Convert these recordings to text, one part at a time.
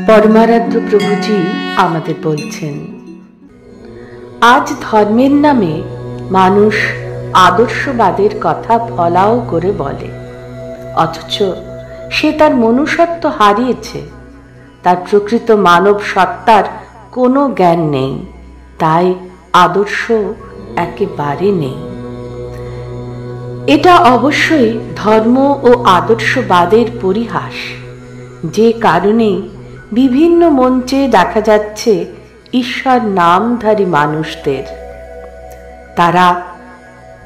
পরমারাধ্য প্রভুজি আমাদের বলছেন, আজ ধর্মের নামে মানুষ আদর্শবাদের কথা ফলাও করে বলে, অথচ সে তার মনুষ্যত্ব হারিয়েছে। তার প্রকৃত মানব সত্তার কোনো জ্ঞান নেই, তাই আদর্শ একেবারে নেই। এটা অবশ্যই ধর্ম ও আদর্শবাদের পরিহাস, যে কারণে বিভিন্ন মঞ্চে দেখা যাচ্ছে ঈশ্বর নামধারী মানুষদের। তারা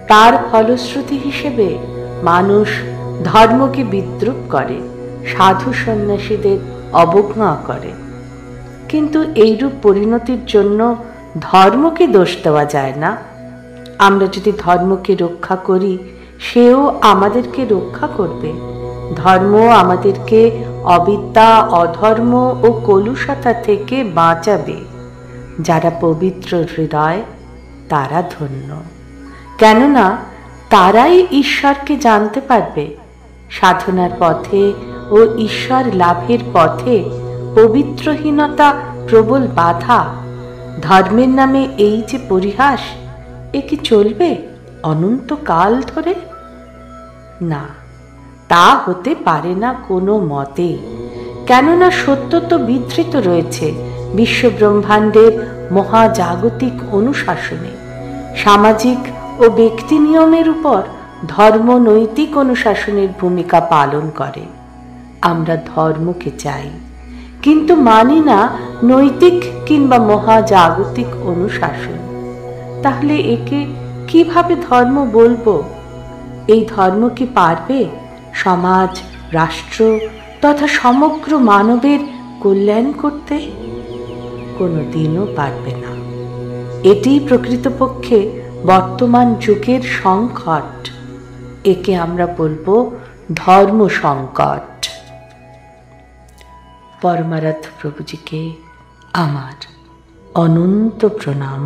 তার ফলশ্রুতি হিসেবে মানুষ ধর্মকে বিদ্রূপ করে, সাধু সন্ন্যাসীদের অবজ্ঞা করে। কিন্তু এইরূপ পরিণতির জন্য ধর্মকে দোষ দেওয়া যায় না। আমরা যদি ধর্মকে রক্ষা করি, সেও আমাদেরকে রক্ষা করবে। ধর্ম আমাদেরকে অবিদ্যা, অধর্ম ও কলুষতা থেকে বাঁচাবে। যারা পবিত্র হৃদয় তারা ধন্য, কেননা তারাই ঈশ্বরকে জানতে পারবে। সাধনার পথে ও ঈশ্বর লাভের পথে পবিত্রহীনতা প্রবল বাধা। ধর্মের নামে এই যে পরিহাস, এ কি চলবে অনন্তকাল ধরে? না, তা হতে পারে না কোনো মতেই। কেননা সত্য তো বিধৃত রয়েছে বিশ্বব্রহ্মাণ্ডের মহাজাগতিক অনুশাসনে। সামাজিক ও ব্যক্তি নিয়মের উপর ধর্ম নৈতিক অনুশাসনের ভূমিকা পালন করে। আমরা ধর্মকে চাই, কিন্তু মানি না নৈতিক কিংবা মহাজাগতিক অনুশাসন। তাহলে একে কিভাবে ধর্ম বলবো? এই ধর্ম কি পারবে সমাজ, রাষ্ট্র তথা সমগ্র মানবের কল্যাণ করতে? কোনো দিনও পারবে না। এটি প্রকৃতপক্ষে বর্তমান যুগের সংকট। একে আমরা বলবো ধর্ম সংকট। পরমারাধ্য প্রভুজিকে আমার অনন্ত প্রণাম।